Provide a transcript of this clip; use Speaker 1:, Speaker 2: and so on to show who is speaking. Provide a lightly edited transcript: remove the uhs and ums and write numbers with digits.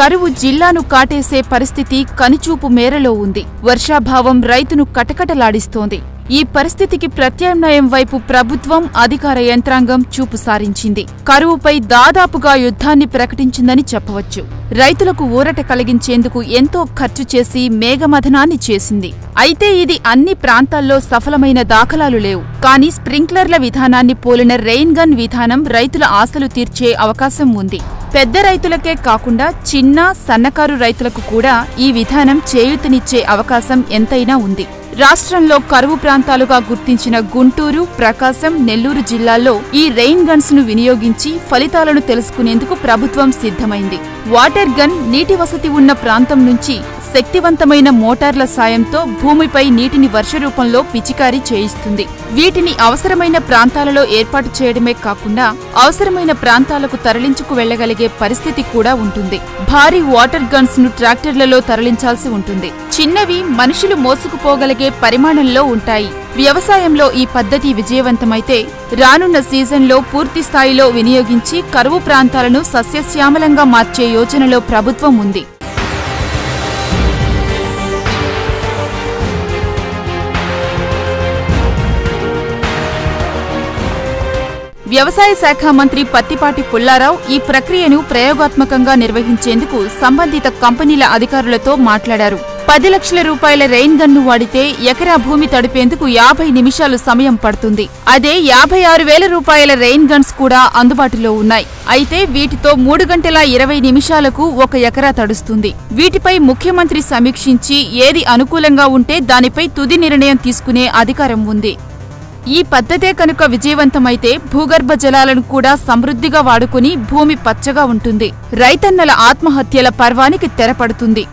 Speaker 1: కరువు జిల్లాను కాటేసే పరిస్థితి కనుచూపు మేరలో ఉంది. వర్షాభావం రైతును కటకటలాడిస్తోంది. ఈ పరిస్థితికి ప్రత్యామ్నాయం వైపు ప్రభుత్వం, అధికార యంత్రాంగం చూపు సారించింది. కరువుపై దాదాపుగా యుద్ధాన్ని ప్రకటించిందని చెప్పవచ్చు. రైతులకు ఊరట కలిగించేందుకు ఎంతో ఖర్చు చేసి మేఘమథనాన్ని చేసింది. అయితే ఇది అన్ని ప్రాంతాల్లో సఫలమైన దాఖలాలు లేవు. కానీ స్ప్రింక్లర్ల విధానాన్ని పోలిన రెయిన్ గన్ విధానం రైతుల ఆశలు తీర్చే అవకాశం ఉంది. పెద్ద రైతులకే కాకుండా చిన్న, సన్నకారు రైతులకు కూడా ఈ విధానం చేయూతనిచ్చే అవకాశం ఎంతైనా ఉంది. రాష్ట్రంలో కరువు ప్రాంతాలుగా గుర్తించిన గుంటూరు, ప్రకాశం, నెల్లూరు జిల్లాల్లో ఈ రెయిన్ గన్స్ ను వినియోగించి ఫలితాలను తెలుసుకునేందుకు ప్రభుత్వం సిద్ధమైంది. వాటర్ గన్ నీటి వసతి ఉన్న ప్రాంతం నుంచి శక్తివంతమైన మోటార్ల సాయంతో భూమిపై నీటిని వర్ష రూపంలో పిచికారీ చేయిస్తుంది. వీటిని అవసరమైన ప్రాంతాలలో ఏర్పాటు చేయడమే కాకుండా అవసరమైన ప్రాంతాలకు తరలించుకు వెళ్లగలిగే పరిస్థితి కూడా ఉంటుంది. భారీ వాటర్ గన్స్ ను ట్రాక్టర్లలో తరలించాల్సి ఉంటుంది. చిన్నవి మనుషులు మోసుకుపోగలిగే పరిమాణంలో ఉంటాయి. వ్యవసాయంలో ఈ పద్ధతి విజయవంతమైతే రానున్న సీజన్లో పూర్తి స్థాయిలో వినియోగించి కరువు ప్రాంతాలను సస్యశ్యామలంగా మార్చే యోచనలో ప్రభుత్వం ఉంది. వ్యవసాయ శాఖ మంత్రి పత్తిపాటి పుల్లారావు ఈ ప్రక్రియను ప్రయోగాత్మకంగా నిర్వహించేందుకు సంబంధిత కంపెనీల అధికారులతో మాట్లాడారు. 10 లక్షల రూపాయల రెయిన్ గన్ను వాడితే ఎకరా భూమి తడిపేందుకు 50 నిమిషాలు సమయం పడుతుంది. అదే 56,000 రూపాయల రెయిన్ గన్స్ కూడా అందుబాటులో ఉన్నాయి. అయితే వీటితో 3 గంటల 20 నిమిషాలకు 1 ఎకరా తడుస్తుంది. వీటిపై ముఖ్యమంత్రి సమీక్షించి ఏది అనుకూలంగా ఉంటే దానిపై తుది నిర్ణయం తీసుకునే అధికారం ఉంది. ఈ పద్ధతే కనుక విజయవంతమైతే భూగర్భ జలాలను కూడా సమృద్ధిగా వాడుకుని భూమి పచ్చగా ఉంటుంది. రైతన్నల ఆత్మహత్యల పర్వానికి తెరపడుతుంది.